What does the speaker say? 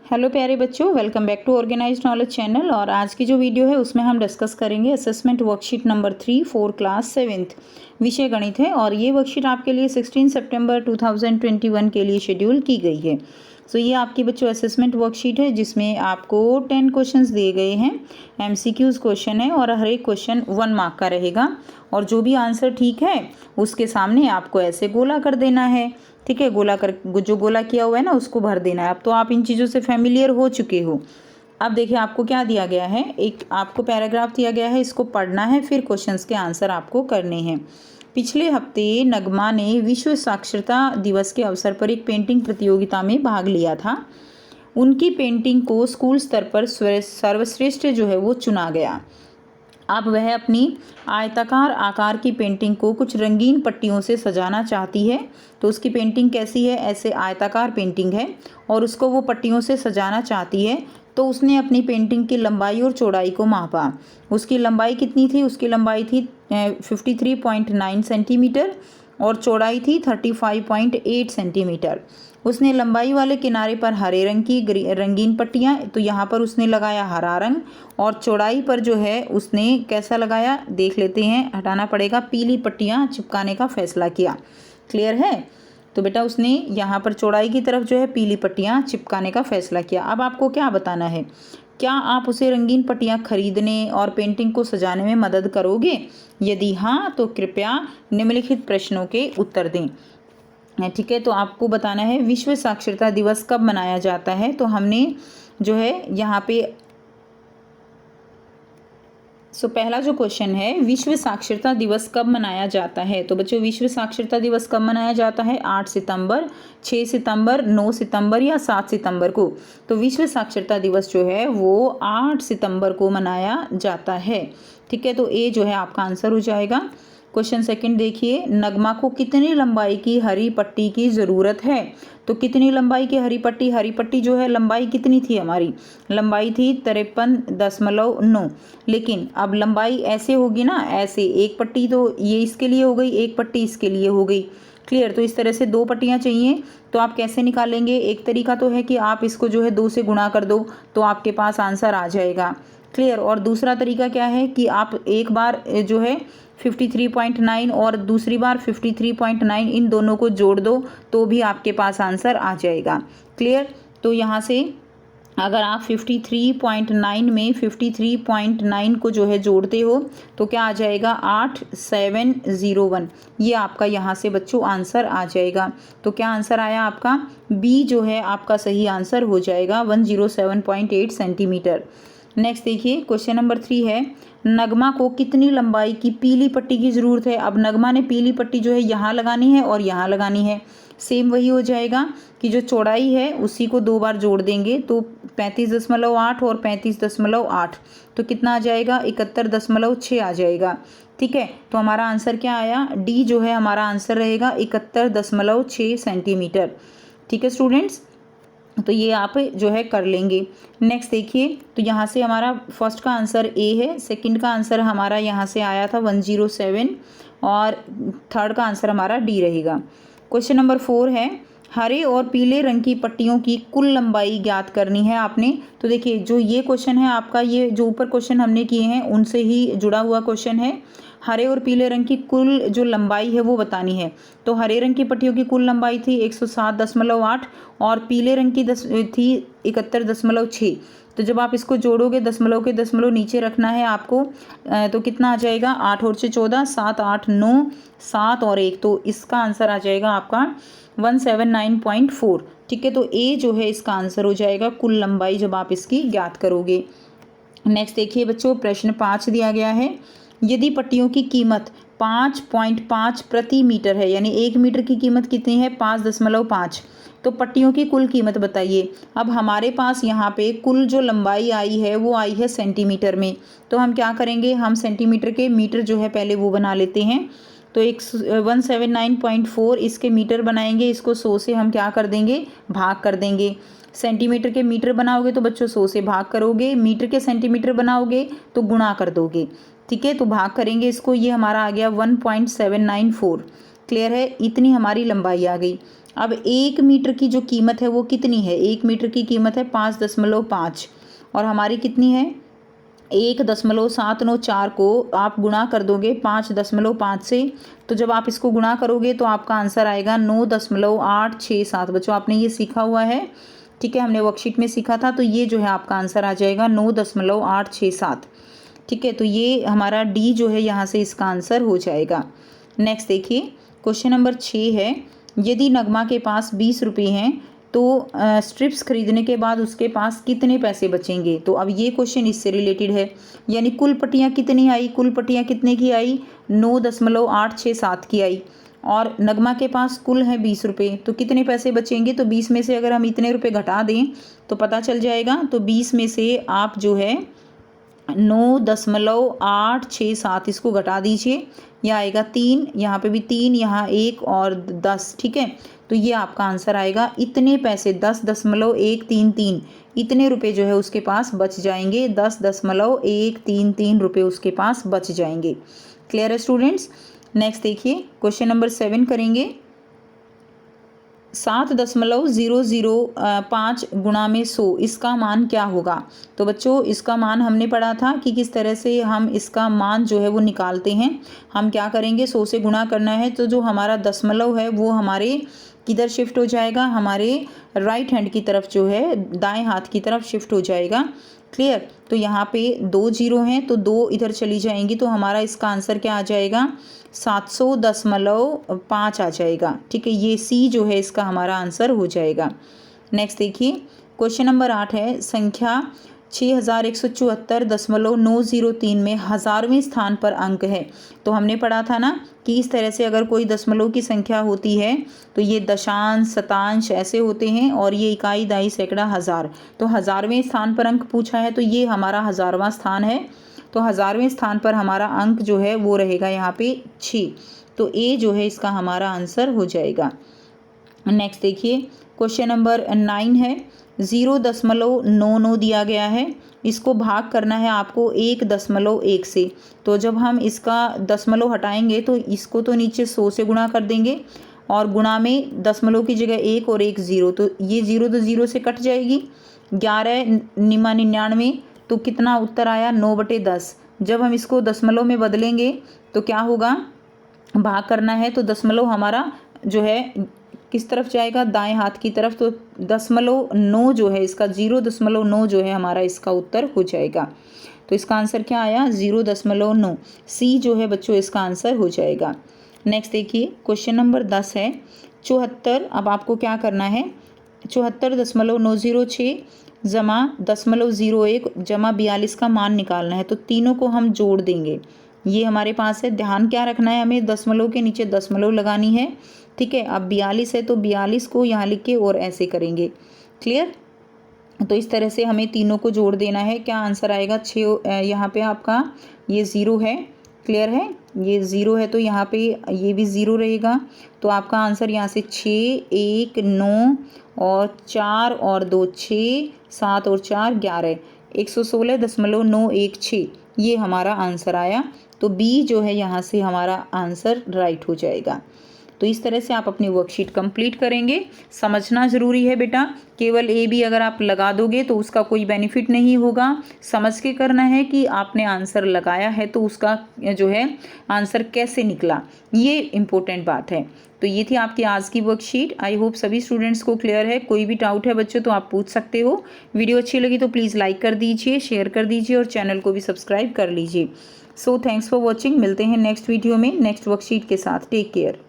Hello प्यारे बच्चों, welcome back to organised knowledge channel. और आज की जो वीडियो है उसमें हम डिस्कस करेंगे assessment worksheet number 3 for class 7th। विषय गणित है और ये वर्कशीट आपके लिए 16 सितंबर 2021 के लिए शेड्यूल की गई है। सो ये आपकी बच्चों असेसमेंट वर्कशीट है जिसमें आपको 10 क्वेश्चंस दिए गए हैं। एमसीक्यूज क्वेश्चन है और हर एक क्वेश्चन 1 मार्क का रहेगा और जो भी आंसर ठीक है उसके सामने आपको ऐसे गोला कर देना है। ठीक है, जो गोला किया हुआ है ना उसको भर देना है। अब तो आप इन चीज़ों से फैमिलियर हो चुके हो। अब देखिए आपको क्या दिया गया है, एक आपको पैराग्राफ दिया गया है, इसको पढ़ना है, फिर क्वेश्चंस के आंसर आपको करने हैं। पिछले हफ्ते नगमा ने विश्व साक्षरता दिवस के अवसर पर एक पेंटिंग प्रतियोगिता में भाग लिया था। उनकी पेंटिंग को स्कूल स्तर पर सर्वश्रेष्ठ जो है वो चुना गया। अब वह अपनी आयताकार आकार की पेंटिंग को कुछ रंगीन पट्टियों से सजाना चाहती है। तो उसकी पेंटिंग कैसी है, ऐसे आयताकार पेंटिंग है और उसको वो पट्टियों से सजाना चाहती है। तो उसने अपनी पेंटिंग की लंबाई और चौड़ाई को मापा। उसकी लंबाई कितनी थी, उसकी लंबाई थी 53.9 सेंटीमीटर और चौड़ाई थी 35.8 सेंटीमीटर। उसने लंबाई वाले किनारे पर हरे रंग की रंगीन पट्टियाँ, तो यहाँ पर उसने लगाया हरा रंग, और चौड़ाई पर जो है उसने कैसा लगाया देख लेते हैं, हटाना पड़ेगा, पीली पट्टियाँ चिपकाने का फैसला किया। क्लियर है? तो बेटा उसने यहाँ पर चौड़ाई की तरफ जो है पीली पट्टियाँ चिपकाने का फैसला किया। अब आपको क्या बताना है, क्या आप उसे रंगीन पट्टियाँ खरीदने और पेंटिंग को सजाने में मदद करोगे? यदि हाँ तो कृपया निम्नलिखित प्रश्नों के उत्तर दें। ठीक है, तो आपको बताना है विश्व साक्षरता दिवस कब मनाया जाता है। तो हमने जो है यहाँ पे पहला जो क्वेश्चन है, विश्व साक्षरता दिवस कब मनाया जाता है। तो बच्चों विश्व साक्षरता दिवस कब मनाया जाता है? 8 सितंबर, 6 सितंबर, 9 सितंबर या 7 सितंबर को। तो विश्व साक्षरता दिवस जो है वो 8 सितंबर को मनाया जाता है। ठीक है, तो ए जो है आपका आंसर हो जाएगा। क्वेश्चन सेकंड देखिए, नगमा को कितनी लंबाई की हरी पट्टी की ज़रूरत है। तो कितनी लंबाई की हरी पट्टी जो है लंबाई कितनी थी, हमारी लंबाई थी 53.9। लेकिन अब लंबाई ऐसे होगी ना, ऐसे एक पट्टी तो ये इसके लिए हो गई, एक पट्टी इसके लिए हो गई। क्लियर? तो इस तरह से 2 पट्टियाँ चाहिए। तो आप कैसे निकालेंगे? एक तरीका तो है कि आप इसको जो है 2 से गुणा कर दो तो आपके पास आंसर आ जाएगा। क्लियर? और दूसरा तरीका क्या है कि आप एक बार जो है 53.9 और दूसरी बार 53.9 इन दोनों को जोड़ दो तो भी आपके पास आंसर आ जाएगा। क्लियर? तो यहाँ से अगर आप 53.9 में 53.9 को जो है जोड़ते हो तो क्या आ जाएगा, 8701। ये आपका यहाँ से बच्चों आंसर आ जाएगा। तो क्या आंसर आया आपका? बी जो है आपका सही आंसर हो जाएगा, 107.8 सेंटीमीटर। नेक्स्ट देखिए क्वेश्चन नंबर 3 है, नगमा को कितनी लंबाई की पीली पट्टी की ज़रूरत है। अब नगमा ने पीली पट्टी जो है यहाँ लगानी है और यहाँ लगानी है। सेम वही हो जाएगा कि जो चौड़ाई है उसी को 2 बार जोड़ देंगे तो 35.8 और 35.8, तो कितना आ जाएगा, 71.6 आ जाएगा। ठीक है, तो हमारा आंसर क्या आया, डी जो है हमारा आंसर रहेगा 71.6 सेंटीमीटर। ठीक है स्टूडेंट्स, तो ये आप जो है कर लेंगे। नेक्स्ट देखिए, तो यहाँ से हमारा फर्स्ट का आंसर ए है, सेकंड का आंसर हमारा यहाँ से आया था 107 और थर्ड का आंसर हमारा डी रहेगा। क्वेश्चन नंबर 4 है, हरे और पीले रंग की पट्टियों की कुल लंबाई ज्ञात करनी है आपने। तो देखिए जो ये क्वेश्चन है आपका, ये जो ऊपर क्वेश्चन हमने किए हैं उनसे ही जुड़ा हुआ क्वेश्चन है। हरे और पीले रंग की कुल जो लंबाई है वो बतानी है। तो हरे रंग की पट्टियों की कुल लंबाई थी 107.8 और पीले रंग की थी 71.6। तो जब आप इसको जोड़ोगे दशमलव के दशमलव नीचे रखना है आपको, तो कितना आ जाएगा, 8 और 6 14, 7 8 9, 7 और 1, तो इसका आंसर आ जाएगा आपका 179.4। ठीक है, तो ए जो है इसका आंसर हो जाएगा कुल लंबाई जब आप इसकी ज्ञात करोगे। नेक्स्ट देखिए बच्चों, प्रश्न 5 दिया गया है, यदि पट्टियों की कीमत 5.5 प्रति मीटर है, यानी 1 मीटर की कीमत कितनी है, 5.5, तो पट्टियों की कुल कीमत बताइए। अब हमारे पास यहाँ पे कुल जो लंबाई आई है वो आई है सेंटीमीटर में। तो हम क्या करेंगे, हम सेंटीमीटर के मीटर जो है पहले वो बना लेते हैं। तो 179.4 इसके मीटर बनाएंगे, इसको 100 से हम क्या कर देंगे, भाग कर देंगे। सेंटीमीटर के मीटर बनाओगे तो बच्चों 100 से भाग करोगे, मीटर के सेंटीमीटर बनाओगे तो गुणा कर दोगे। ठीक है, तो भाग करेंगे इसको, ये हमारा आ गया 1.794। क्लियर है, इतनी हमारी लंबाई आ गई। अब 1 मीटर की जो कीमत है वो कितनी है, 1 मीटर की कीमत है 5.5 और हमारी कितनी है 1.794 को आप गुणा कर दोगे 5.5 से, तो जब आप इसको गुणा करोगे तो आपका आंसर आएगा 9.867। बच्चों आपने ये सीखा हुआ है, ठीक है, हमने वर्कशीट में सीखा था, तो ये जो है आपका आंसर आ जाएगा 9.867। ठीक है, तो ये हमारा डी जो है यहाँ से इसका आंसर हो जाएगा। नेक्स्ट देखिए क्वेश्चन नंबर 6 है, यदि नगमा के पास 20 रुपये हैं तो स्ट्रिप्स खरीदने के बाद उसके पास कितने पैसे बचेंगे। तो अब ये क्वेश्चन इससे रिलेटेड है, यानी कुल पट्टियाँ कितनी आई, कुल पट्टियाँ कितने की आई 9.867 की आई और नगमा के पास कुल है 20 रुपये, तो कितने पैसे बचेंगे। तो 20 में से अगर हम इतने रुपए घटा दें तो पता चल जाएगा। तो 20 में से आप जो है 9.867 इसको घटा दीजिए, यह आएगा 3, यहाँ पे भी 3, यहाँ 1 और 10। ठीक है, तो ये आपका आंसर आएगा इतने पैसे 10.133 इतने रुपए जो है उसके पास बच जाएंगे, 10.133 रुपये उसके पास बच जाएंगे। क्लियर है स्टूडेंट्स। नेक्स्ट देखिए क्वेश्चन नंबर 7 करेंगे। 7.005 गुणा में 100 इसका मान क्या होगा। तो बच्चों इसका मान हमने पढ़ा था कि किस तरह से हम इसका मान जो है वो निकालते हैं। हम क्या करेंगे, 100 से गुणा करना है तो जो हमारा दशमलव है वो हमारे किधर शिफ्ट हो जाएगा, हमारे राइट हैंड की तरफ जो है दाएं हाथ की तरफ शिफ्ट हो जाएगा। क्लियर, तो यहाँ पे 2 जीरो हैं तो 2 इधर चली जाएंगी, तो हमारा इसका आंसर क्या आ जाएगा 700.5 आ जाएगा। ठीक है, ये सी जो है इसका हमारा आंसर हो जाएगा। नेक्स्ट देखिए क्वेश्चन नंबर 8 है, संख्या 6174.903 में हज़ारवें स्थान पर अंक है। तो हमने पढ़ा था ना कि इस तरह से अगर कोई दशमलव की संख्या होती है तो ये दशांश शतांश ऐसे होते हैं और ये इकाई दाई सैकड़ा हज़ार। तो हज़ारवें स्थान पर अंक पूछा है तो ये हमारा 1000वां स्थान है, तो 1000वें स्थान पर हमारा अंक जो है वो रहेगा यहाँ पे 6, तो ए जो है इसका हमारा आंसर हो जाएगा। नेक्स्ट देखिए क्वेश्चन नंबर 9 है, 0.99 दिया गया है, इसको भाग करना है आपको 1.1 से। तो जब हम इसका दशमलव हटाएंगे तो इसको तो नीचे 100 से गुणा कर देंगे और गुणा में दशमलव की जगह 1 और 1 0, तो ये 0 तो 0 से कट जाएगी। 11 निमा 99, तो कितना उत्तर आया 9/10। जब हम इसको दशमलव में बदलेंगे तो क्या होगा, भाग करना है तो दशमलव हमारा जो है किस तरफ जाएगा, दाएं हाथ की तरफ। तो 0.9 जो है इसका 0.9 जो है हमारा इसका उत्तर हो जाएगा। तो इसका आंसर क्या आया 0.9, सी जो है बच्चों इसका आंसर हो जाएगा। नेक्स्ट देखिए क्वेश्चन नंबर 10 है, 74। अब आपको क्या करना है, 74.906 जमा 0.01 जमा 42 का मान निकालना है। तो तीनों को हम जोड़ देंगे, ये हमारे पास है। ध्यान क्या रखना है, हमें दशमलव के नीचे दशमलव लगानी है। ठीक है, अब 42 है तो 42 को यहाँ लिख के और ऐसे करेंगे। क्लियर, तो इस तरह से हमें तीनों को जोड़ देना है। क्या आंसर आएगा 6, यहाँ पे आपका ये 0 है। क्लियर है, ये 0 है तो यहाँ पे ये भी 0 रहेगा। तो आपका आंसर यहाँ से 6, 1, 9 और 4 और 2 6, 7 और 4 11, 116.916 ये हमारा आंसर आया। तो बी जो है यहाँ से हमारा आंसर राइट हो जाएगा। तो इस तरह से आप अपनी वर्कशीट कंप्लीट करेंगे। समझना ज़रूरी है बेटा, केवल ए बी अगर आप लगा दोगे तो उसका कोई बेनिफिट नहीं होगा। समझ के करना है कि आपने आंसर लगाया है तो उसका जो है आंसर कैसे निकला, ये इम्पोर्टेंट बात है। तो ये थी आपकी आज की वर्कशीट। आई होप सभी स्टूडेंट्स को क्लियर है। कोई भी डाउट है बच्चों तो आप पूछ सकते हो। वीडियो अच्छी लगी तो प्लीज़ लाइक कर दीजिए, शेयर कर दीजिए और चैनल को भी सब्सक्राइब कर लीजिए। So thanks for watching. मिलते हैं नेक्स्ट वीडियो में नेक्स्ट वर्कशीट के साथ। Take care.